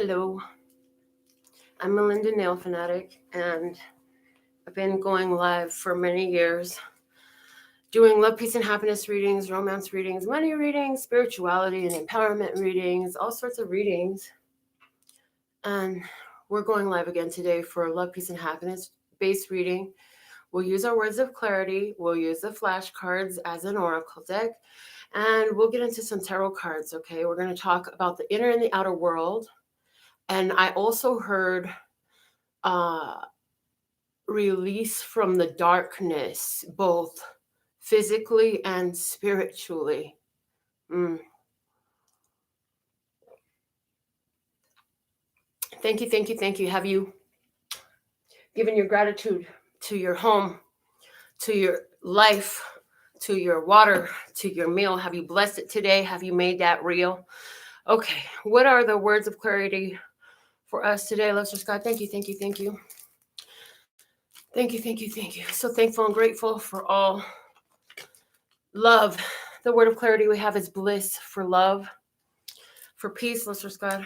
Hello, I'm Melinda NailFanatic, and I've been going live for many years, doing love, peace, and happiness readings, romance readings, money readings, spirituality and empowerment readings, all sorts of readings. And we're going live again today for a love, peace, and happiness based reading. We'll use our words of clarity. We'll use the flashcards as an oracle deck, and we'll get into some tarot cards. Okay, we're going to talk about the inner and the outer world. And I also heard release from the darkness, both physically and spiritually. Thank you, thank you, thank you. Have you given your gratitude to your home, to your life, to your water, to your meal? Have you blessed it today? Have you made that real? Okay, what are the words of clarity for us today? Let's just God, thank you, thank you, thank you. Thank you, thank you, thank you. So thankful and grateful for all love. The word of clarity we have is bliss, for love, for peace. Let's just God.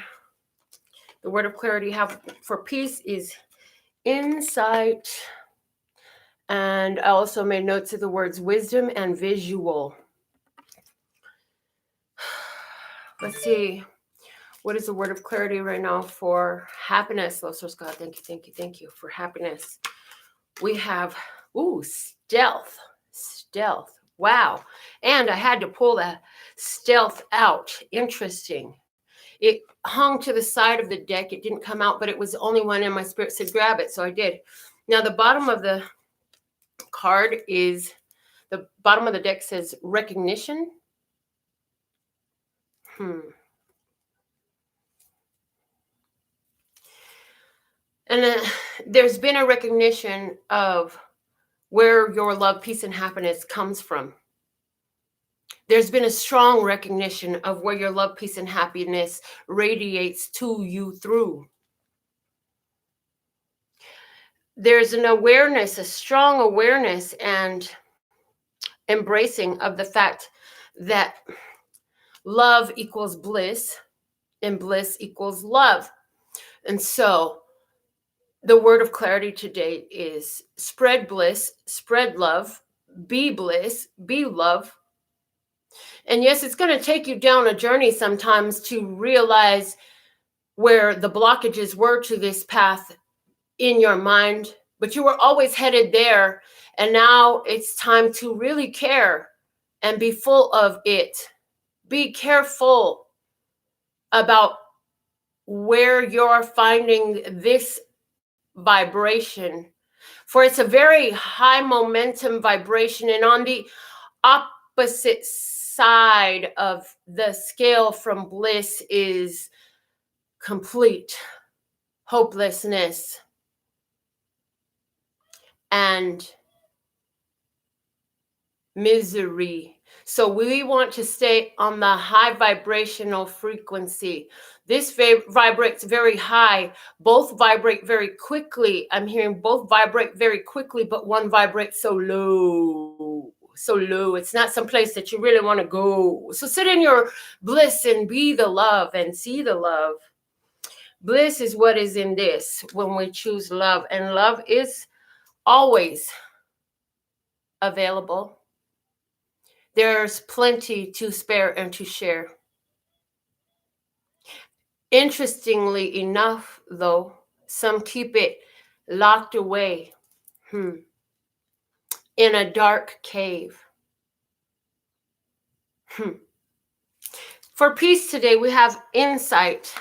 The word of clarity we have for peace is insight. And I also made notes of the words wisdom and visual. Let's see. What is the word of clarity right now for happiness? Let's just God. Thank you, thank you, thank you for happiness. We have, stealth. Stealth. Wow. And I had to pull the stealth out. Interesting. It hung to the side of the deck. It didn't come out, but it was the only one, and my spirit said grab it, so I did. Now, the bottom of the card is, the bottom of the deck says recognition. And then there's been a recognition of where your love, peace, and happiness comes from. There's been a strong recognition of where your love, peace, and happiness radiates to you through. There's an awareness, a strong awareness and embracing of the fact that love equals bliss and bliss equals love. And so the word of clarity today is spread bliss, spread love, be bliss, be love. And yes, it's going to take you down a journey sometimes to realize where the blockages were to this path in your mind, but you were always headed there. And now it's time to really care and be full of it. Be careful about where you're finding this vibration, for it's a very high momentum vibration, and on the opposite side of the scale from bliss is complete hopelessness and misery. So we want to stay on the high vibrational frequency. This vibrates very high. Both vibrate very quickly. I'm hearing both vibrate very quickly, but one vibrates so low. So low. It's not some place that you really want to go. So sit in your bliss and be the love and see the love. Bliss is what is in this when we choose love. And love is always available. There's plenty to spare and to share. Interestingly enough, though, some keep it locked away in a dark cave. For peace today, we have insight.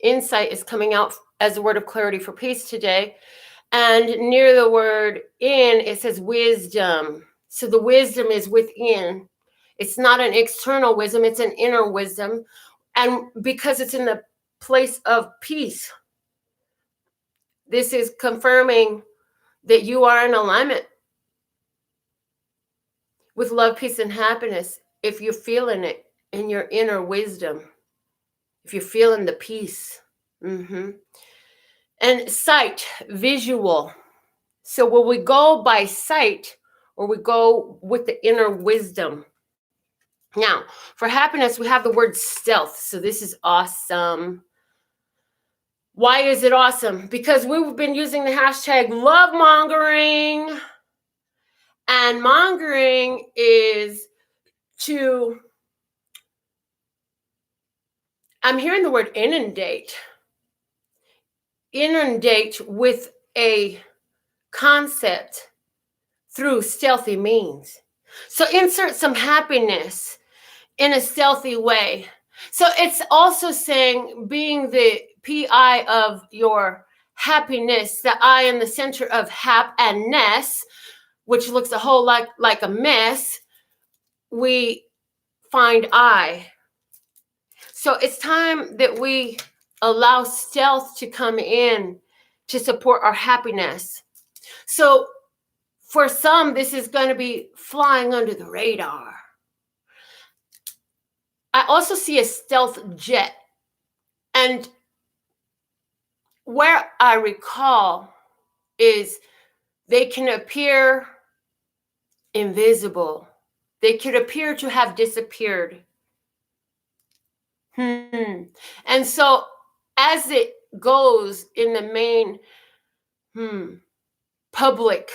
Insight is coming out as a word of clarity for peace today. And near the word in, it says wisdom. So the wisdom is within. It's not an external wisdom, it's an inner wisdom. And because it's in the place of peace, this is confirming that you are in alignment with love, peace, and happiness. If you're feeling it in your inner wisdom, if you're feeling the peace. And sight, visual. So will we go by sight, or we go with the inner wisdom? Now, for happiness, we have the word stealth. So this is awesome. Why is it awesome? Because we've been using the hashtag love mongering. And mongering is to, I'm hearing the word inundate. Inundate with a concept through stealthy means. So insert some happiness in a stealthy way. So it's also saying being the PI of your happiness, the I in the center of happiness, which looks a whole lot like a mess, we find I. So it's time that we allow stealth to come in to support our happiness. So for some, this is going to be flying under the radar. I also see a stealth jet. And where I recall is they can appear invisible. They could appear to have disappeared. And so as it goes in the main public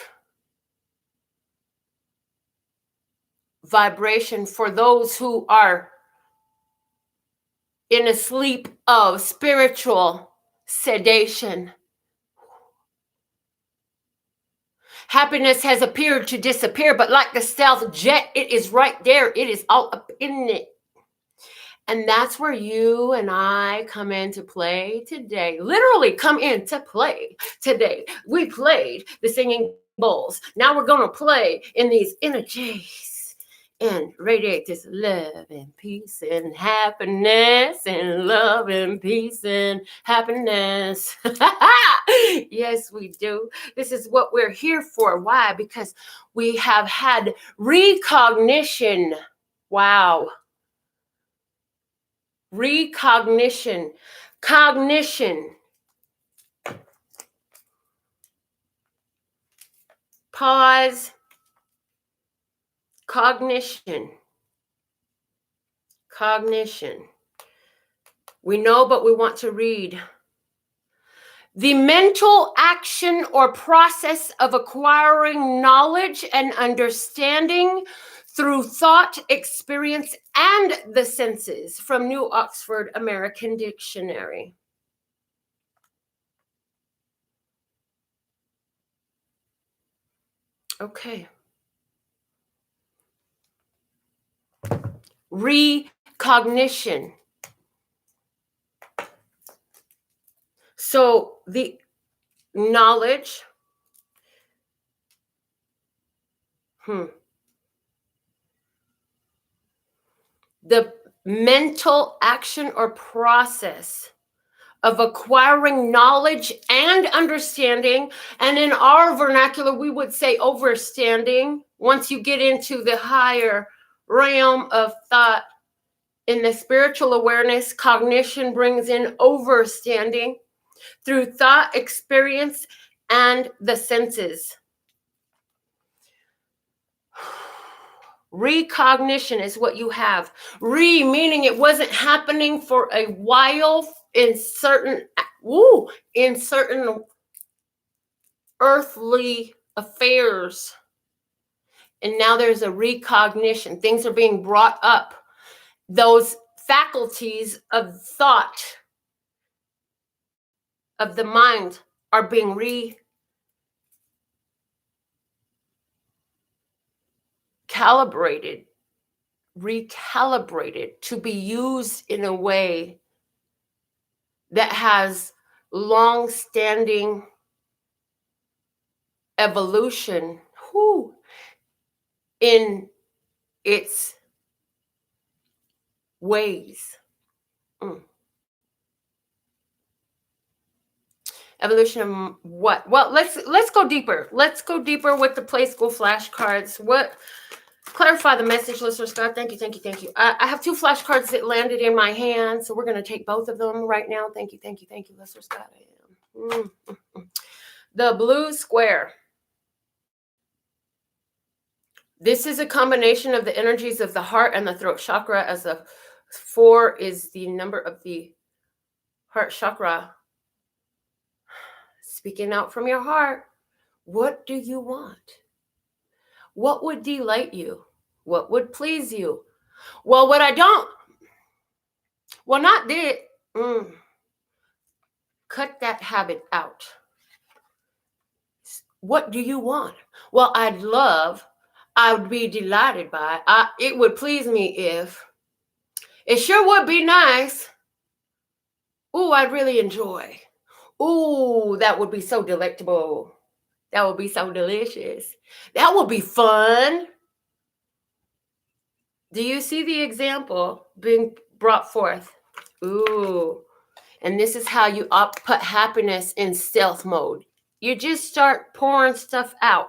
vibration for those who are in a sleep of spiritual sedation, happiness has appeared to disappear, but like the stealth jet, it is right there. It is all up in it. And that's where you and I come into play today. Literally come into play today. We played the singing bowls. Now we're going to play in these energies and radiate this love and peace and happiness and love and peace and happiness. Yes, we do. This is what we're here for. Why? Because we have had recognition. Wow. Recognition, cognition. Pause. Cognition. Cognition. We know, but we want to read. The mental action or process of acquiring knowledge and understanding through thought, experience, and the senses, from New Oxford American Dictionary. Okay. Recognition. So the knowledge, the mental action or process of acquiring knowledge and understanding. And in our vernacular, we would say overstanding. Once you get into the higher realm of thought, in the spiritual awareness, cognition brings in overstanding through thought, experience, and the senses. Recognition is what you have. Meaning it wasn't happening for a while in certain earthly affairs. And now there's a recognition. Things are being brought up. Those faculties of thought of the mind are being recalibrated to be used in a way that has long-standing evolution in its ways. Evolution of what? Well, let's go deeper. Let's go deeper with the Play School flashcards. Clarify the message, listener Scott. Thank you. I have 2 flashcards that landed in my hand, so we're going to take both of them right now. Thank you, listener Scott. The blue square. This is a combination of the energies of the heart and the throat chakra, as the 4 is the number of the heart chakra. speaking out from your heart. What do you want? What would delight you? What would please you? Well, what I don't, well, not this. Cut that habit out. What do you want? Well, I would be delighted by, it would please me if, it sure would be nice. Ooh, I'd really enjoy. Ooh, that would be so delectable. That would be so delicious. That would be fun. Do you see the example being brought forth? Ooh. And this is how you put happiness in stealth mode. You just start pouring stuff out.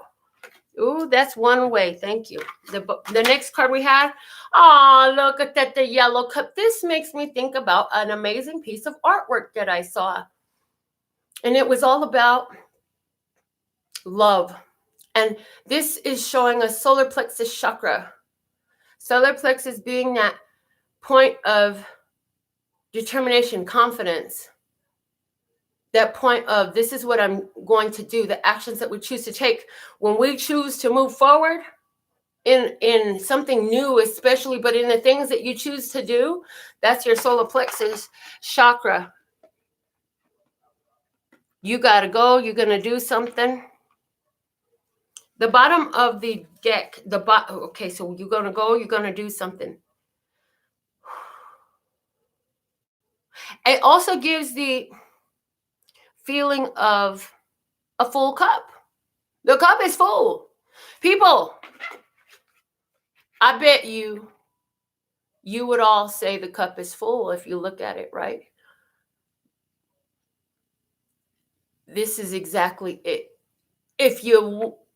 Ooh, that's one way. Thank you. The next card we have. Oh, look at that, the yellow cup. This makes me think about an amazing piece of artwork that I saw. And it was all about love. And this is showing a solar plexus chakra. Solar plexus being that point of determination, confidence. That point of, this is what I'm going to do, the actions that we choose to take. When we choose to move forward in something new, especially, but in the things that you choose to do, that's your solar plexus chakra. You got to go. You're going to do something. The bottom of the deck, okay, so you're going to go, you're going to do something. It also gives the feeling of a full cup. The cup is full. People, I bet you would all say the cup is full if you look at it, right? This is exactly it.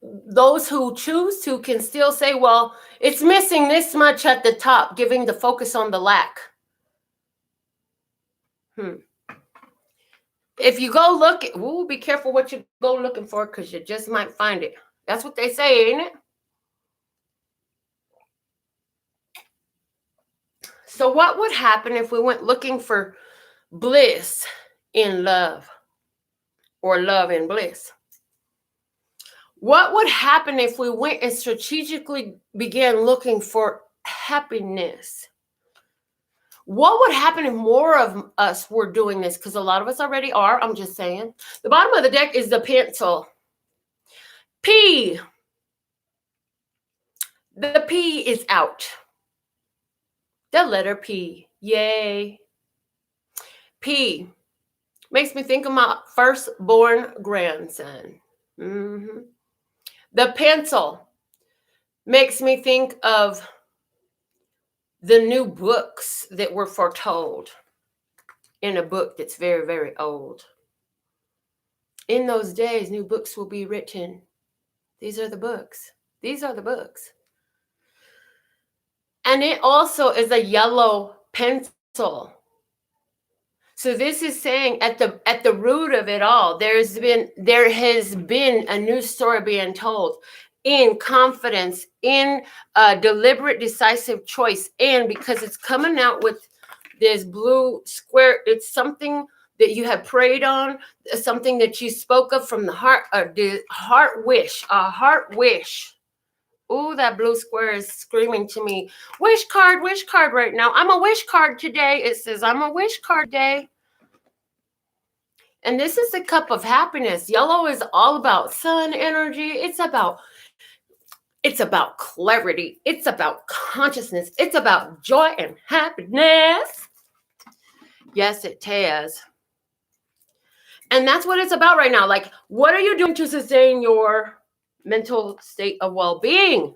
Those who choose to can still say, well, it's missing this much at the top, giving the focus on the lack. If you go look, be careful what you go looking for, because you just might find it. That's what they say, ain't it? So what would happen if we went looking for bliss in love, or love and bliss? What would happen if we went and strategically began looking for happiness? What would happen if more of us were doing this? Because a lot of us already are. I'm just saying. The bottom of the deck is the pencil. P. The P is out. The letter P. Yay. P makes me think of my firstborn grandson. The pencil makes me think of the new books that were foretold in a book that's very, very old. In those days, new books will be written. These are the books. These are the books. And it also is a yellow pencil. So this is saying at the root of it all, there has been a new story being told in confidence, in a deliberate, decisive choice. And because it's coming out with this blue square, it's something that you have prayed on, something that you spoke of from the heart, the heart wish, a heart wish. Ooh, that blue square is screaming to me, wish card right now. I'm a wish card today. It says, I'm a wish card day. And this is the cup of happiness. Yellow is all about sun energy. It's about clarity. It's about consciousness. It's about joy and happiness. Yes, it is. And that's what it's about right now. Like, what are you doing to sustain your mental state of well-being?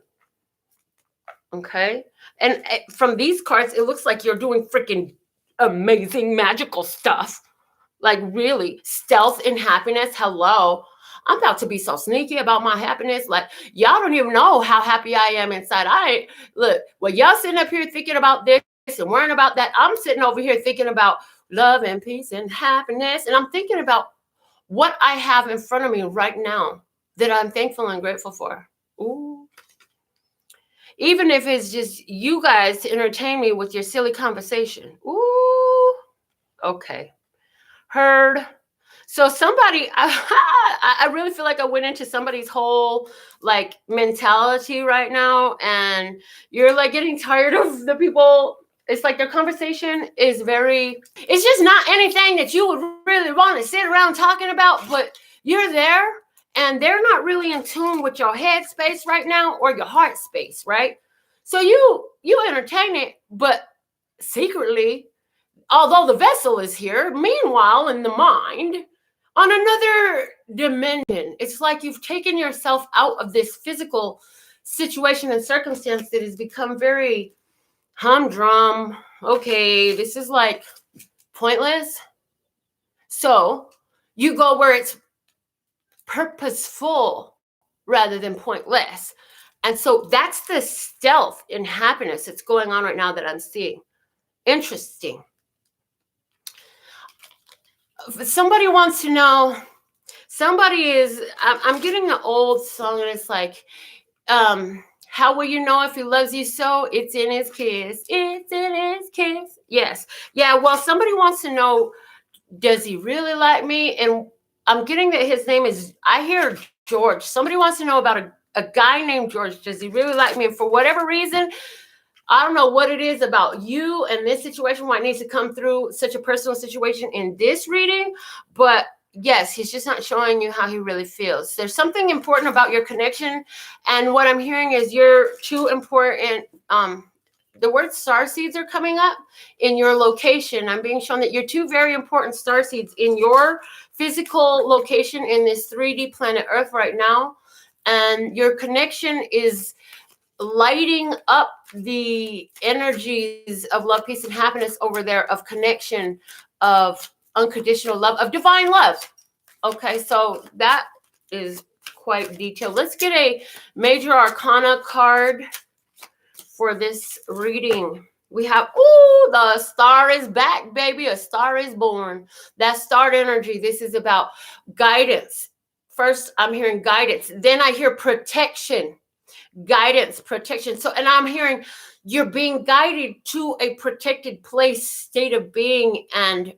Okay. And from these cards, it looks like you're doing freaking amazing magical stuff. Like, really, stealth and happiness. Hello. I'm about to be so sneaky about my happiness. Like, y'all don't even know how happy I am inside. Look, well, y'all sitting up here thinking about this and worrying about that. I'm sitting over here thinking about love and peace and happiness. And I'm thinking about what I have in front of me right now that I'm thankful and grateful for. Ooh. Even if it's just you guys to entertain me with your silly conversation. Ooh. Okay. Heard. So somebody, I really feel like I went into somebody's whole like mentality right now, and you're like getting tired of the people. It's like their conversation is it's just not anything that you would really want to sit around talking about, but you're there and they're not really in tune with your head space right now or your heart space, right? So you entertain it, but secretly, although the vessel is here, meanwhile, in the mind, on another dimension, it's like you've taken yourself out of this physical situation and circumstance that has become very humdrum. Okay, this is like pointless. So you go where it's purposeful rather than pointless. And so that's the stealth in happiness that's going on right now that I'm seeing. Interesting. Somebody wants to know, I'm getting an old song and it's like, how will you know if he loves you so? It's in his kiss. It's in his kiss. Yes. Yeah, well, somebody wants to know, does he really like me? And I'm getting that his name is, I hear George. Somebody wants to know about a guy named George. Does he really like me? And for whatever reason, I don't know what it is about you and this situation, why it needs to come through such a personal situation in this reading. But yes, he's just not showing you how he really feels. There's something important about your connection. And what I'm hearing is you're too important. The word star seeds are coming up in your location. I'm being shown that you're two very important star seeds in your physical location in this 3D planet Earth right now. And your connection is lighting up the energies of love, peace, and happiness over there, of connection, of unconditional love, of divine love. Okay, so that is quite detailed. Let's get a major arcana card for this reading. We have, the star is back, baby. A star is born. That star energy. This is about guidance. First, I'm hearing guidance. Then I hear protection. Guidance, protection. So, and I'm hearing you're being guided to a protected place, state of being, and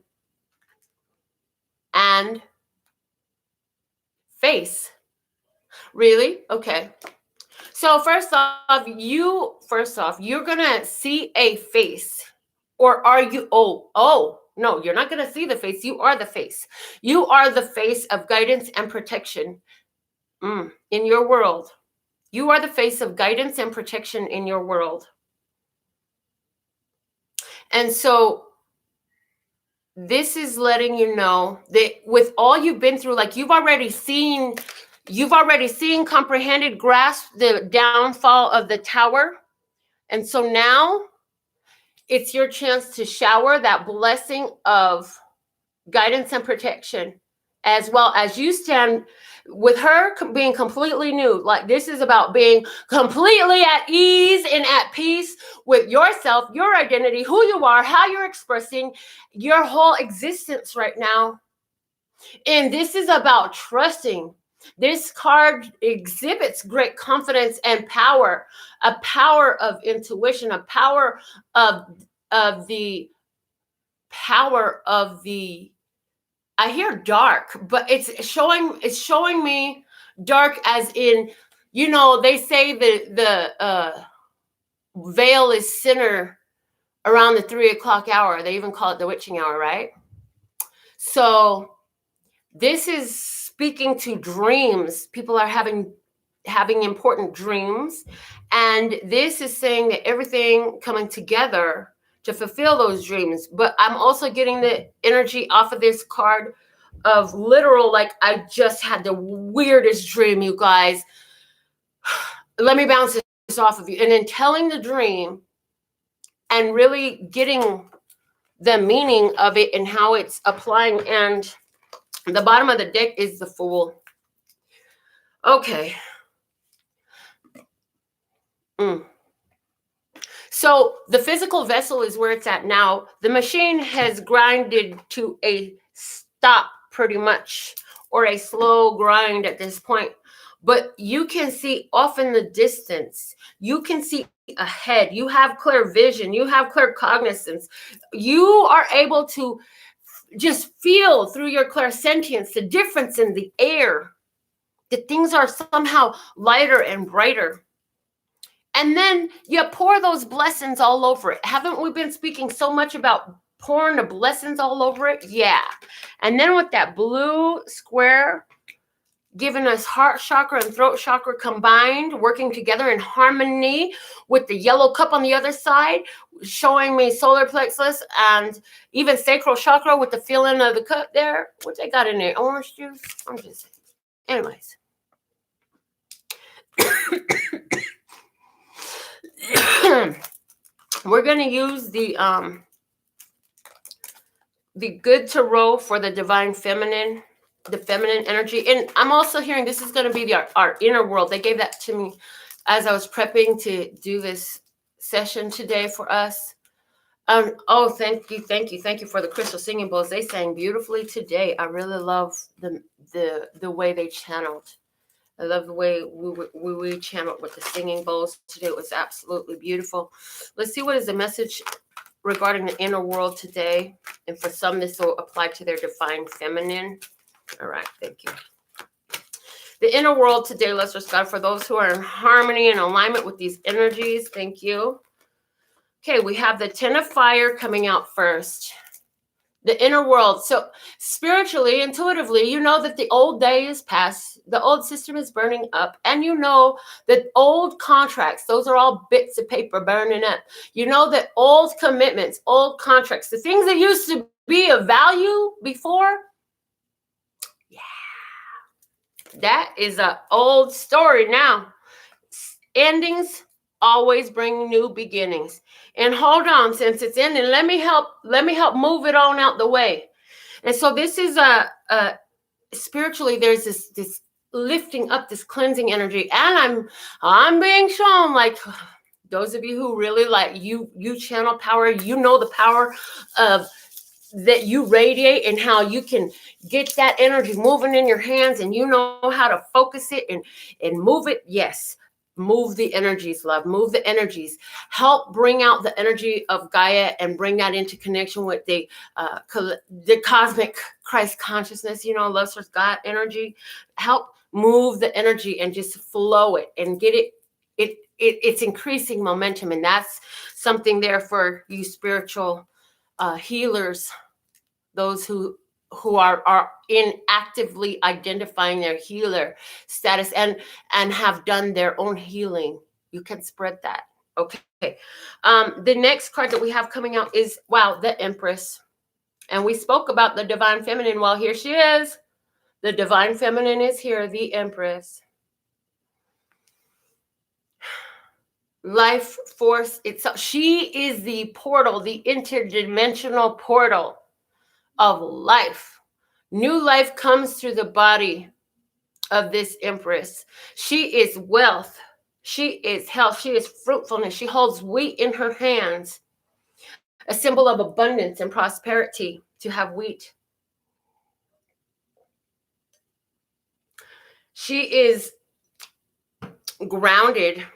face. Really? Okay. So first off, you're gonna see a face. Or are you, no, you're not gonna see the face. You are the face. You are the face of guidance and protection in your world. You are the face of guidance and protection in your world. And so this is letting you know that with all you've been through, like you've already seen, comprehended, grasped the downfall of the tower. And so now it's your chance to shower that blessing of guidance and protection, as well as you stand with her being completely new. Like this is about being completely at ease and at peace with yourself, your identity, who you are, how you're expressing your whole existence right now. And this is about trusting. This card exhibits great confidence and power, a power of intuition, a power of the power of the, I hear dark, but it's showing me dark as in, they say the veil is thinner around the 3 o'clock hour. They even call it the witching hour, right? So this is speaking to dreams. People are having important dreams. And this is saying that everything coming together to fulfill those dreams. But I'm also getting the energy off of this card of literal, like I just had the weirdest dream, you guys. Let me bounce this off of you. And then telling the dream and really getting the meaning of it and how it's applying. And the bottom of the deck is the Fool. Okay. So the physical vessel is where it's at now. The machine has grinded to a stop pretty much, or a slow grind at this point. But you can see off in the distance. You can see ahead. You have clear vision. You have clear cognizance. You are able to just feel through your clairsentience the difference in the air, that things are somehow lighter and brighter. And then you pour those blessings all over it. Haven't we been speaking so much about pouring the blessings all over it? Yeah. And then with that blue square, giving us heart chakra and throat chakra combined, working together in harmony with the yellow cup on the other side, showing me solar plexus and even sacral chakra with the feeling of the cup there. What they got in there? Orange juice? I'm just saying. Anyways. We're going to use the good tarot for the divine feminine, the feminine energy. And I'm also hearing this is going to be our inner world. They gave that to me as I was prepping to do this session today for us. Oh, thank you for the crystal singing bowls. They sang beautifully today. I really love the way they channeled. I love the way we channeled with the singing bowls today. It was absolutely beautiful. Let's see what is the message regarding the inner world today. And for some, this will apply to their divine feminine. All right, thank you. The inner world today, Lustrous God, for those who are in harmony and alignment with these energies. Thank you. Okay, we have the 10 of fire coming out first. The inner world. So spiritually, intuitively, you know that the old day is past. The old system is burning up. And you know that old contracts, those are all bits of paper burning up. You know that old commitments, old contracts, the things that used to be of value before, yeah, that is an old story now. Endings always bring new beginnings. And hold on, since it's ending, let me help move it on out the way. And so this is a spiritually, there's this lifting up, this cleansing energy. And I'm being shown, like, those of you who really like you channel power, you know the power of that you radiate and how you can get that energy moving in your hands, and you know how to focus it and move it. Yes. Move the energies, love. Move the energies. Help bring out the energy of Gaia and bring that into connection with the cosmic Christ consciousness, you know, Lustrous God energy. Help move the energy and just flow it and get it's increasing momentum. And that's something there for you spiritual healers, those who are in actively identifying their healer status and have done their own healing. You can spread that. Okay. The next card that we have coming out is, wow, the Empress. And we spoke about the divine feminine. Well, here she is. The divine feminine is here, the Empress. Life force itself. She is the portal, the interdimensional portal of life. New life comes through the body of this Empress. She is wealth. She is health. She is fruitfulness. She holds wheat in her hands, a symbol of abundance and prosperity, to have wheat. She is grounded,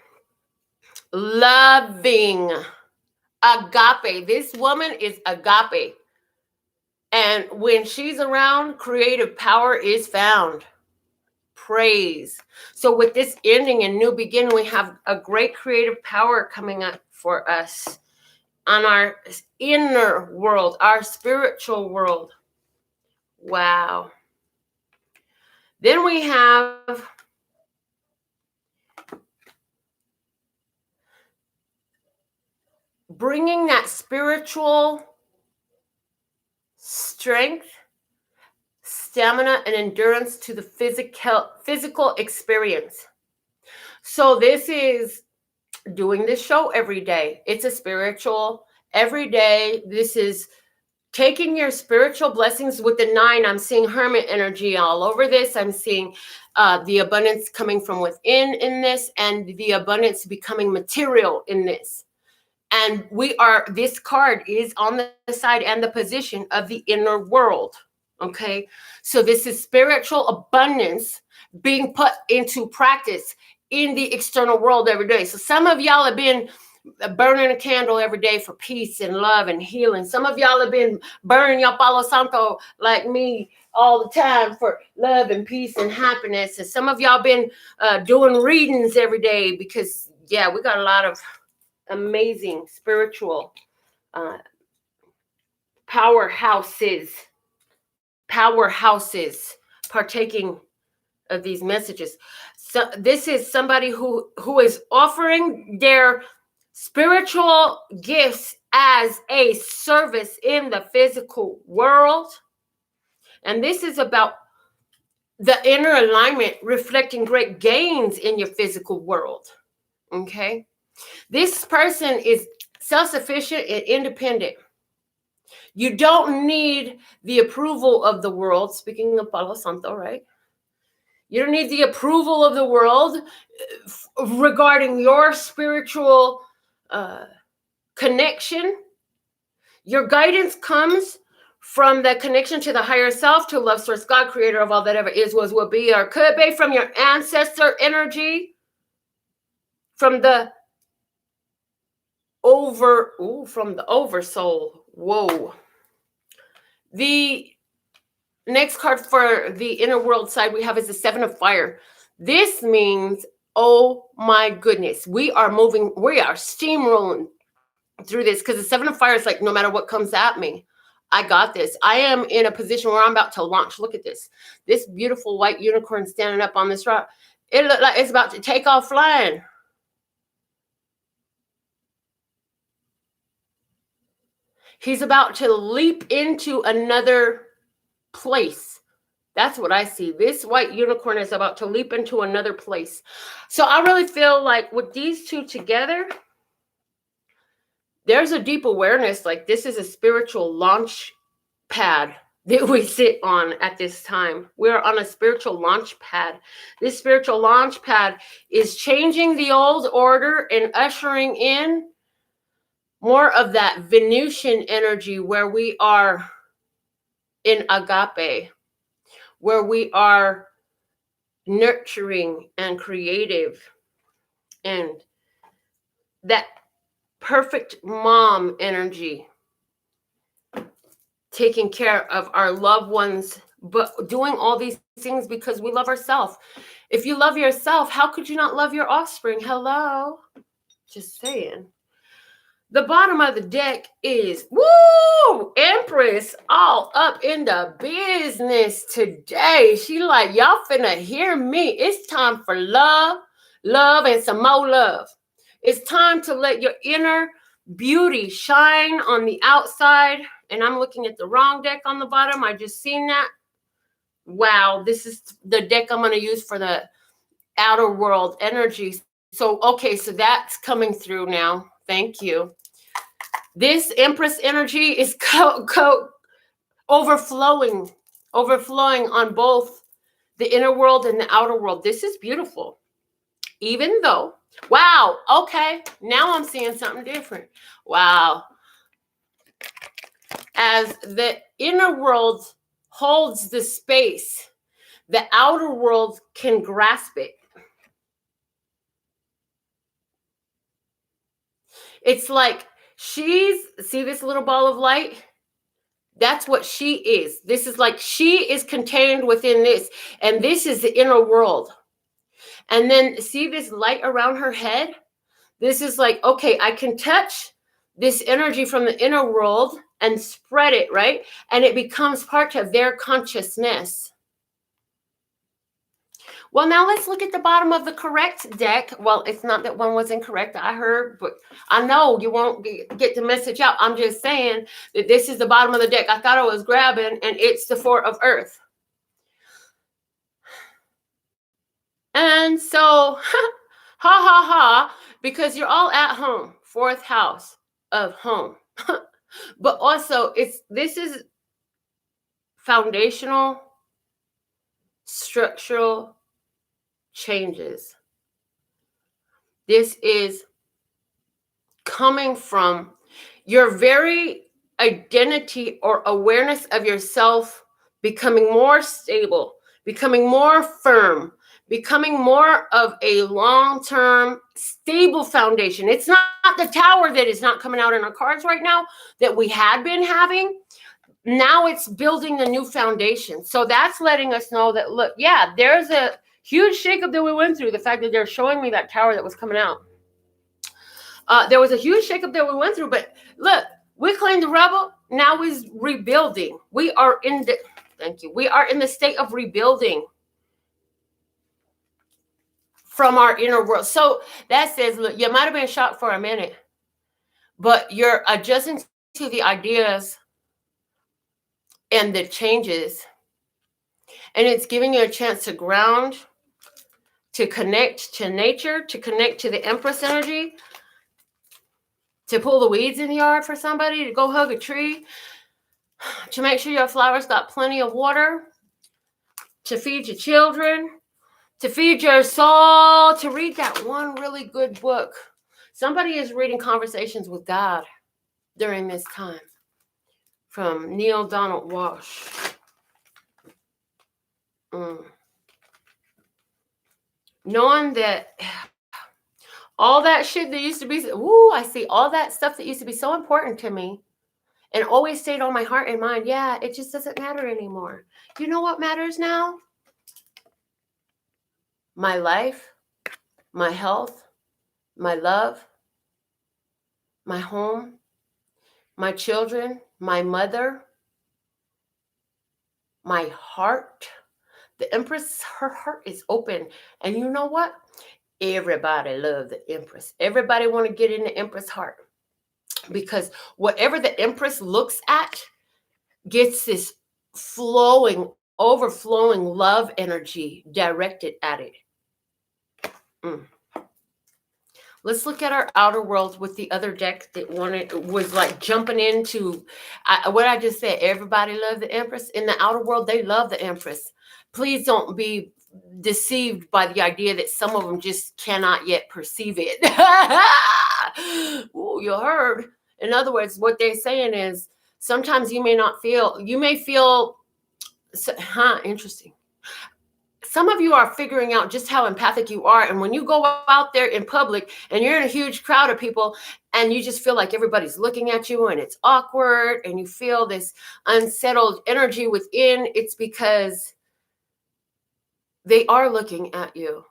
loving, agape. This woman is agape. And when she's around, creative power is found. Praise. So with this ending and new beginning, we have a great creative power coming up for us on our inner world, our spiritual world. Wow. Then we have bringing that spiritual strength, stamina, and endurance to the physical experience. So this is doing this show every day. It's a spiritual every day. This is taking your spiritual blessings with the 9. I'm seeing hermit energy all over this. I'm seeing the abundance coming from within in this, and the abundance becoming material in this. And this card is on the side and the position of the inner world. Okay. So this is spiritual abundance being put into practice in the external world every day. So some of y'all have been burning a candle every day for peace and love and healing. Some of y'all have been burning your Palo Santo like me all the time for love and peace and happiness. And some of y'all been doing readings every day because, yeah, we got a lot of amazing spiritual powerhouses partaking of these messages. So this is somebody who is offering their spiritual gifts as a service in the physical world. And this is about the inner alignment reflecting great gains in your physical world. Okay? This person is self-sufficient and independent. You don't need the approval of the world. Speaking of Palo Santo, right? You don't need the approval of the world regarding your spiritual connection. Your guidance comes from the connection to the higher self, to love source, God, creator of all that ever is, was, will be, or could be, from your ancestor energy, from the oversoul. Whoa. The next card for the inner world side we have is the Seven of Fire. This means, oh my goodness, we are steamrolling through this, because the Seven of Fire is like, no matter what comes at me, I got this. I am in a position where I'm about to launch. Look at this. This beautiful white unicorn standing up on this rock. It looks like it's about to take off flying. He's about to leap into another place. That's what I see. This white unicorn is about to leap into another place. So I really feel like with these two together, there's a deep awareness, like this is a spiritual launch pad that we sit on at this time. We're on a spiritual launch pad. This spiritual launch pad is changing the old order and ushering in more of that Venusian energy, where we are in agape, where we are nurturing and creative, and that perfect mom energy, taking care of our loved ones, but doing all these things because we love ourselves. If you love yourself, how could you not love your offspring? Hello, just saying. The bottom of the deck is, woo, Empress all up in the business today. She like, y'all finna hear me. It's time for love, and some more love. It's time to let your inner beauty shine on the outside. And I'm looking at the wrong deck on the bottom. I just seen that. Wow, this is the deck I'm going to use for the outer world energy. So, okay, so that's coming through now. Thank you. This Empress energy is overflowing on both the inner world and the outer world. This is beautiful. Even though, wow, okay, now I'm seeing something different. Wow. As the inner world holds the space, the outer world can grasp it. It's like see this little ball of light? That's what she is. This is like she is contained within this, and this is the inner world. And then see this light around her head? This is like, okay, I can touch this energy from the inner world and spread it, right? And it becomes part of their consciousness. Well, now let's look at the bottom of the correct deck. Well, it's not that one was incorrect, I heard, but I know you won't get the message out. I'm just saying that this is the bottom of the deck. I thought I was grabbing, and it's the Four of Earth. And so, ha, because you're all at home, fourth house of home. But also, this is foundational, structural changes. This is coming from your very identity or awareness of yourself becoming more stable, becoming more firm, becoming more of a long-term stable foundation. It's not the tower that is not coming out in our cards right now that we had been having. Now it's building the new foundation. So that's letting us know that, look, yeah, there's a huge shakeup that we went through. The fact that they're showing me that tower that was coming out. There was a huge shakeup that we went through, but look, we claimed the rebel. Now we're rebuilding. We are in the, thank you. We are in the state of rebuilding from our inner world. So that says, look, you might have been shocked for a minute, but you're adjusting to the ideas and the changes. And it's giving you a chance to ground, to connect to nature, to connect to the Empress energy, to pull the weeds in the yard for somebody, to go hug a tree, to make sure your flowers got plenty of water, to feed your children, to feed your soul, to read that one really good book. Somebody is reading Conversations with God during this time from Neil Donald Walsh. Knowing that all that shit that used to be, I see all that stuff that used to be so important to me and always stayed on my heart and mind. Yeah, it just doesn't matter anymore. You know what matters now? My life, my health, my love, my home, my children, my mother, my heart. The Empress, her heart is open. And you know what? Everybody loves the Empress. Everybody want to get in the Empress heart. Because whatever the Empress looks at gets this flowing, overflowing love energy directed at it. Let's look at our outer world with the other deck that was like jumping into what I just said. Everybody loves the Empress. In the outer world, they love the Empress. Please don't be deceived by the idea that some of them just cannot yet perceive it. Ooh, you heard. In other words, what they're saying is sometimes you may feel, interesting. Some of you are figuring out just how empathic you are. And when you go out there in public and you're in a huge crowd of people and you just feel like everybody's looking at you and it's awkward and you feel this unsettled energy within, it's because they are looking at you.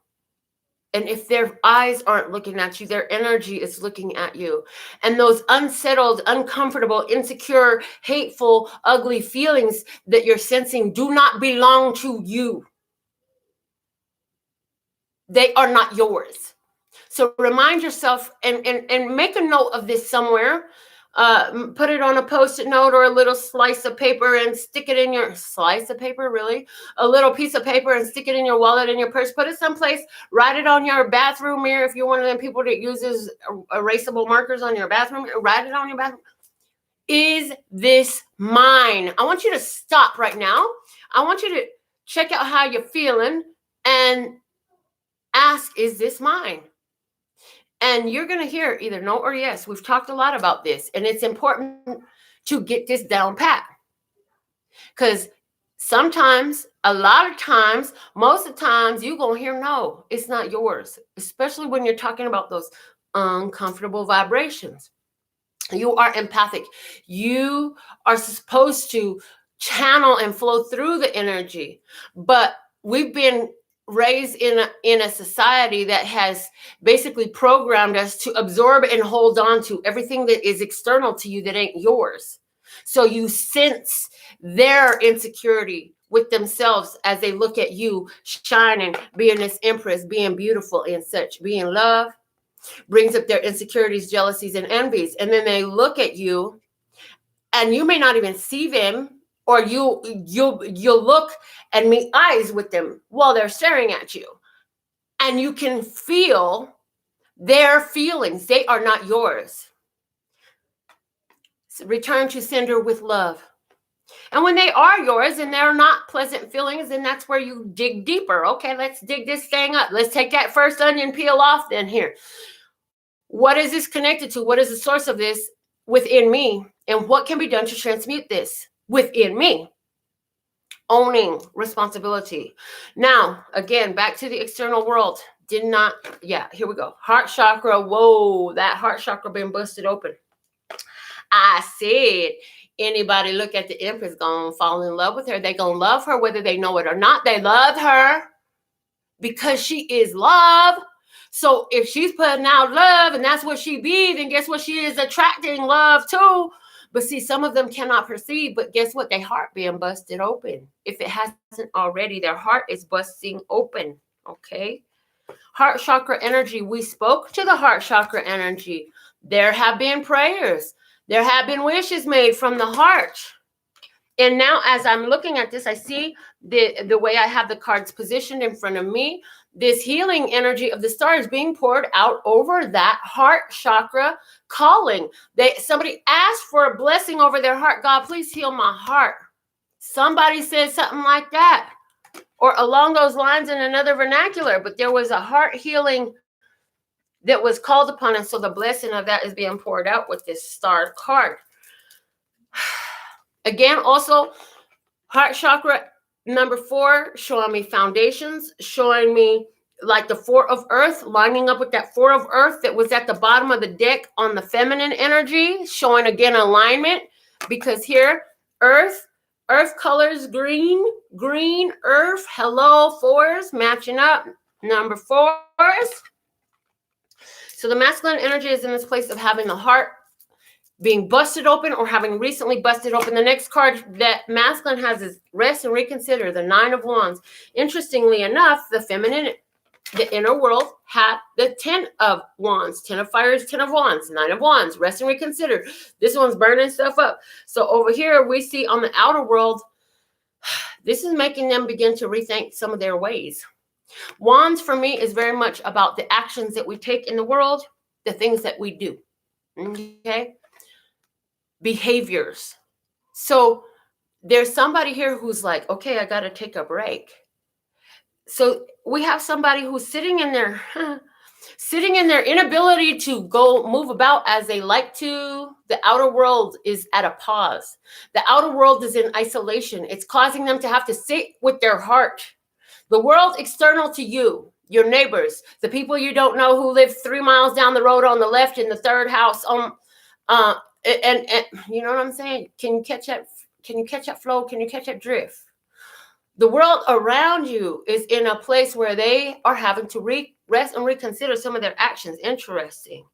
And if their eyes aren't looking at you, their energy is looking at you. And those unsettled, uncomfortable, insecure, hateful, ugly feelings that you're sensing do not belong to you. They are not yours. So remind yourself and make a note of this somewhere. Put it on a Post-it note or a little slice of paper and stick it in your slice of paper, really? A little piece of paper and stick it in your wallet, in your purse. Put it someplace. Write it on your bathroom mirror. If you're one of them people that uses erasable markers on your bathroom, write it on your bathroom. Is this mine? I want you to stop right now. I want you to check out how you're feeling and ask, is this mine? And you're going to hear either no or yes. We've talked a lot about this, and it's important to get this down pat. Because sometimes, a lot of times, most of the times, you're going to hear no, it's not yours, especially when you're talking about those uncomfortable vibrations. You are empathic. You are supposed to channel and flow through the energy, but we've been raised in a society that has basically programmed us to absorb and hold on to everything that is external to you that ain't yours. So you sense their insecurity with themselves as they look at you shining, being this Empress, being beautiful and such, being love, brings up their insecurities, jealousies, and envies. And then they look at you and you may not even see them, or you'll look and meet eyes with them while they're staring at you. And you can feel their feelings. They are not yours. So return to sender with love. And when they are yours and they're not pleasant feelings, then that's where you dig deeper. Okay, let's dig this thing up. Let's take that first onion peel off then here. What is this connected to? What is the source of this within me? And what can be done to transmute this within me? owning responsibility. Now, again, back to the external world. Did not, yeah, here we go. Heart chakra, whoa, that heart chakra been busted open. I said, anybody look at the Empress gonna fall in love with her. They gonna love her whether they know it or not. They love her because she is love. So if she's putting out love and that's what she be, then guess what? She is attracting love too. But see, some of them cannot perceive, but guess what? Their heart being busted open. If it hasn't already, their heart is busting open, okay? Heart chakra energy. We spoke to the heart chakra energy. There have been prayers. There have been wishes made from the heart. And now as I'm looking at this, I see the way I have the cards positioned in front of me. This healing energy of the stars being poured out over that heart chakra calling. Somebody asked for a blessing over their heart. God, please heal my heart. Somebody said something like that, or along those lines in another vernacular, but there was a heart healing that was called upon, and so the blessing of that is being poured out with this star card. Again, also, heart chakra number 4, showing me foundations, showing me like the 4 of earth, lining up with that 4 of earth that was at the bottom of the deck on the feminine energy, showing again alignment, because here, earth colors green, earth, hello, 4s, matching up, number 4s. So the masculine energy is in this place of having the heart being busted open or having recently busted open. The next card that masculine has is rest and reconsider, the 9 of wands. Interestingly enough, the feminine, the inner world, had the 10 of wands. 10 of fire is 10 of wands, 9 of wands, rest and reconsider. This one's burning stuff up. So over here we see on the outer world, this is making them begin to rethink some of their ways. Wands for me is very much about the actions that we take in the world, the things that we do, okay? Behaviors. So there's somebody here who's like, okay, I got to take a break. So we have somebody who's sitting in their inability to go move about as they like to. The outer world is at a pause. The outer world is in isolation. It's causing them to have to sit with their heart. The world external to you, your neighbors, the people you don't know who live 3 miles down the road on the left in the third house on, and you know what I'm saying? Can you catch that? Can you catch that flow? Can you catch that drift? The world around you is in a place where they are having to rest and reconsider some of their actions. Interesting.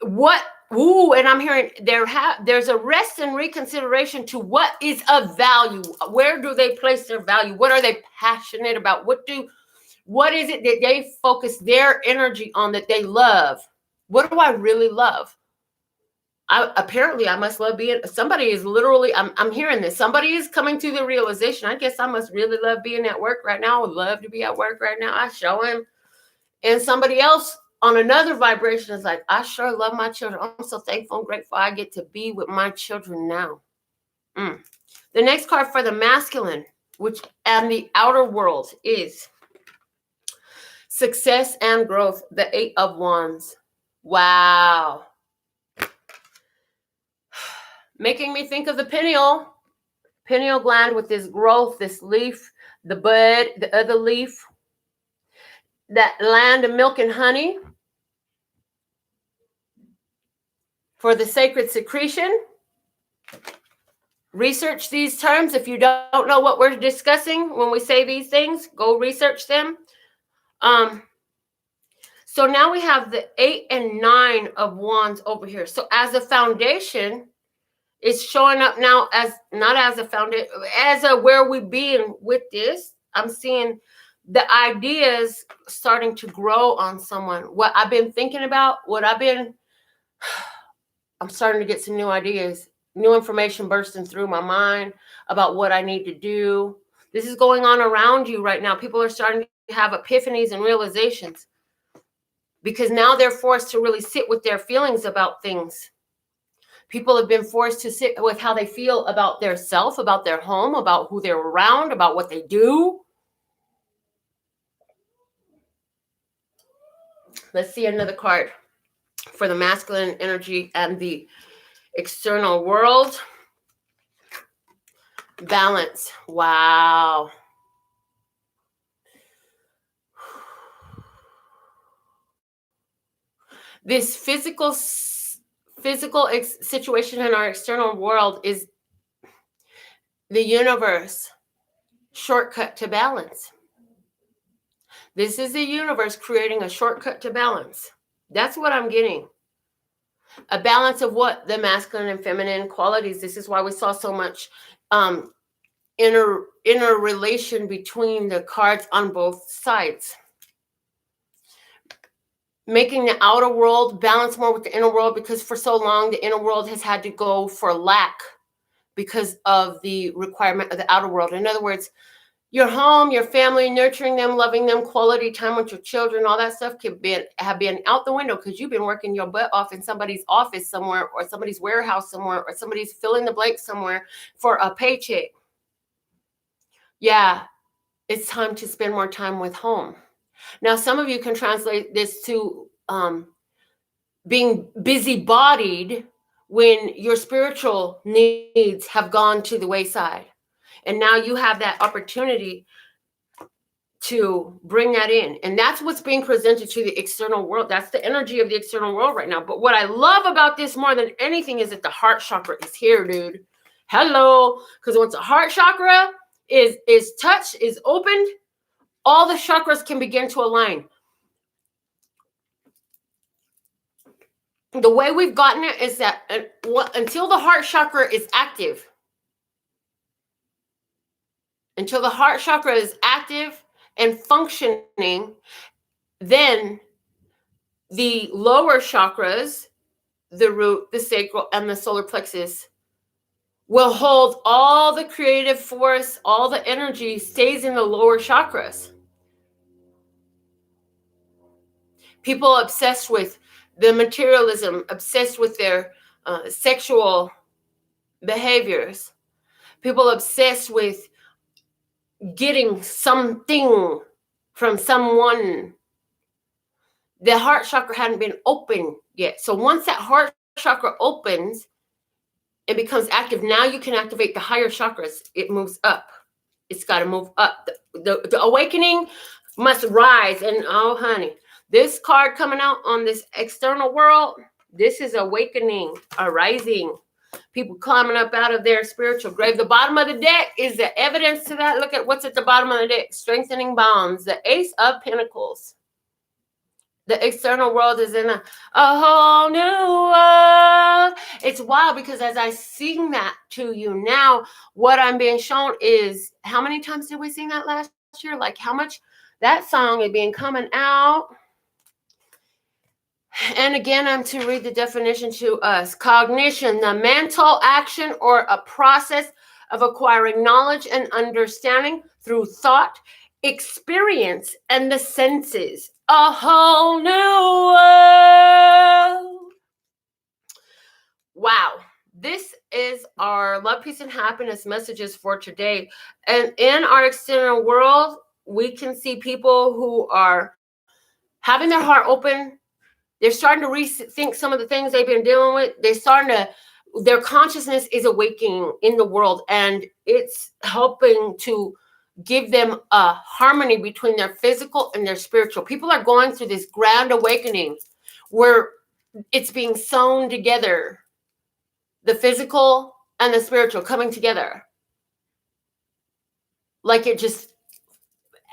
What? Ooh, and I'm hearing there's a rest and reconsideration to what is of value. Where do they place their value? What are they passionate about? What is it that they focus their energy on that they love? What do I really love? Apparently I must love being, somebody is literally, I'm hearing this. Somebody is coming to the realization, I guess I must really love being at work right now. I would love to be at work right now. I show him. And somebody else on another vibration is like, I sure love my children. I'm so thankful and grateful I get to be with my children now. The next card for the masculine, which and the outer world, is success and growth, the 8 of wands. Wow. Making me think of the pineal gland with this growth, this leaf, the bud, the other leaf, that land of milk and honey for the sacred secretion. Research these terms. If you don't know what we're discussing when we say these things, go research them. So now we have the 8 and 9 of wands over here. So as a foundation, it's showing up now as not as a foundation, as a where we being with this. I'm seeing the ideas starting to grow on someone. What I've been thinking about, I'm starting to get some new ideas, new information bursting through my mind about what I need to do. This is going on around you right now. People are starting to have epiphanies and realizations because now they're forced to really sit with their feelings about things. People have been forced to sit with how they feel about their self, about their home, about who they're around, about what they do. Let's see another card for the masculine energy and the external world. Balance. Wow. This physical situation in our external world is the universe shortcut to balance. This is the universe creating a shortcut to balance. That's what I'm getting. A balance of what? The masculine and feminine qualities. This is why we saw so much interrelation between the cards on both sides. Making the outer world balance more with the inner world, because for so long the inner world has had to go for lack because of the requirement of the outer world. In other words, your home, your family, nurturing them, loving them, quality time with your children, all that stuff have been out the window because you've been working your butt off in somebody's office somewhere, or somebody's warehouse somewhere, or somebody's filling the blank somewhere for a paycheck. Yeah, it's time to spend more time with home. Now, some of you can translate this to being busy-bodied when your spiritual needs have gone to the wayside. And now you have that opportunity to bring that in. And that's what's being presented to the external world. That's the energy of the external world right now. But what I love about this more than anything is that the heart chakra is here, dude. Hello. Because once the heart chakra is touched, is opened, all the chakras can begin to align. The way we've gotten it is that until the heart chakra is active, until the heart chakra is active and functioning, then the lower chakras, the root, the sacral, and the solar plexus, will hold all the creative force, all the energy stays in the lower chakras. People obsessed with the materialism, obsessed with their sexual behaviors, people obsessed with getting something from someone. The heart chakra hadn't been open yet. So once that heart chakra opens, it becomes active. Now you can activate the higher chakras. It moves up. It's got to move up. The awakening must rise. And oh, honey, this card coming out on this external world, this is awakening, arising. People climbing up out of their spiritual grave. The bottom of the deck is the evidence to that. Look at what's at the bottom of the deck. Strengthening bonds. The Ace of Pentacles. The external world is in a whole new world. It's wild because as I sing that to you now, what I'm being shown is, how many times did we sing that last year? Like how much that song is being coming out. And again, I'm to read the definition to us. Cognition, the mental action or a process of acquiring knowledge and understanding through thought, experience, and the senses. A whole new world. Wow. This is our love, peace, and happiness messages for today. And in our external world, we can see people who are having their heart open. They're starting to rethink some of the things they've been dealing with. Their consciousness is awakening in the world, and it's helping to give them a harmony between their physical and their spiritual. People are going through this grand awakening where it's being sewn together, the physical and the spiritual coming together. Like it just,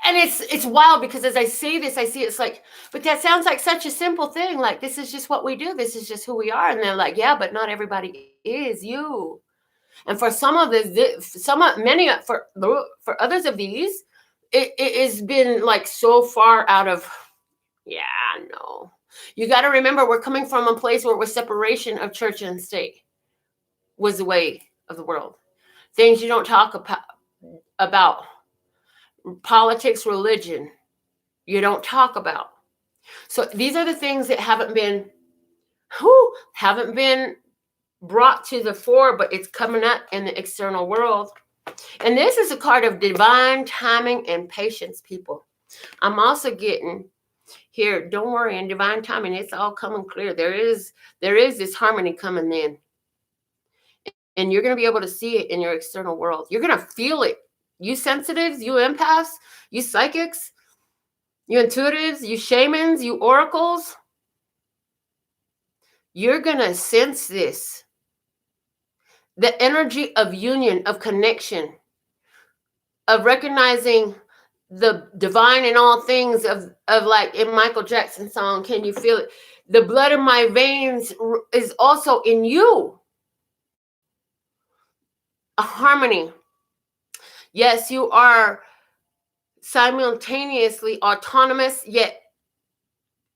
and it's wild because as I say this, I see it's like, but that sounds like such a simple thing. Like, this is just what we do. This is just who we are. And they're like, yeah, but not everybody is you. And for some of for others of these, it has been like so far out of, yeah, no. You got to remember, we're coming from a place where it was separation of church and state was the way of the world. Things you don't talk about. Politics, religion, you don't talk about. So these are the things that haven't been brought to the fore, but it's coming up in the external world. And this is a card of divine timing and patience, people. I'm also getting here, don't worry, in divine timing, it's all coming clear. There is this harmony coming in And you're going to be able to see it in your external world. You're going to feel it. You sensitives, you empaths, you psychics, you intuitives, you shamans, you oracles. You're going to sense this. The energy of union, of connection, of recognizing the divine in all things, of like in Michael Jackson's song, Can You Feel It? The blood in my veins is also in you. A harmony. Yes, you are simultaneously autonomous, yet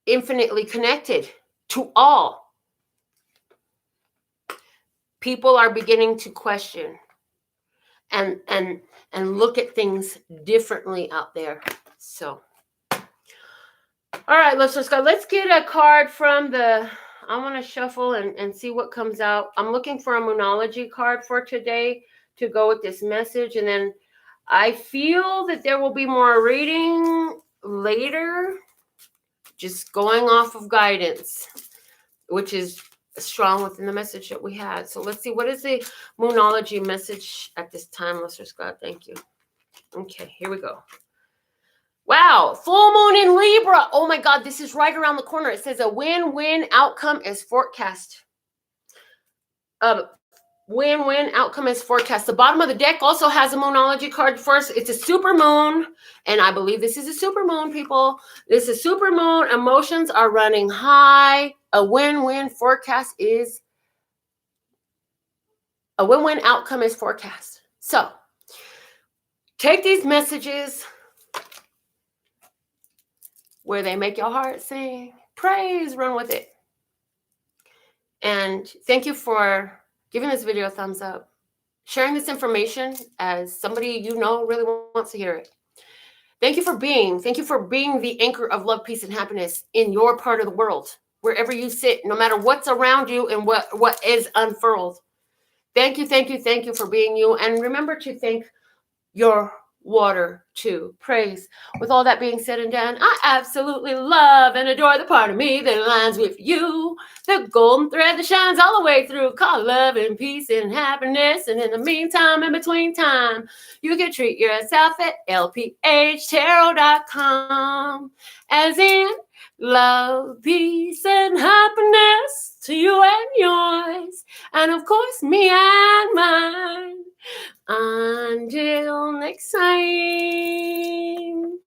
infinitely connected to all. People are beginning to question and look at things differently out there. So, all right, let's get a card from the, I want to shuffle and see what comes out. I'm looking for a Moonology card for today to go with this message. And then I feel that there will be more reading later, just going off of guidance, which is strong within the message that we had. So let's see, what is the Moonology message at this time, Mr. Scott? Thank you. Okay, here we go. Wow, full moon in Libra. Oh my God, this is right around the corner. It says a win-win outcome is forecast. Win-win outcome is forecast. The bottom of the deck also has a Moonology card for us. It's a super moon, and I believe this is a super moon, people. This is super moon. Emotions are running high. A win-win forecast is a win-win outcome is forecast. So take these messages where they make your heart sing. Praise, run with it. And thank you for giving this video a thumbs up, sharing this information as somebody you know really wants to hear it. Thank you for being the anchor of love, peace, and happiness in your part of the world, wherever you sit, no matter what's around you and what is unfurled. Thank you for being you. And remember to thank your water too. Praise. With all that being said and done, I absolutely love and adore the part of me that aligns with you. The golden thread that shines all the way through, called love and peace and happiness. And in the meantime, in between time, you can treat yourself at lphtarot.com, as in love, peace, and happiness to you and yours, and of course me and mine. Until next time.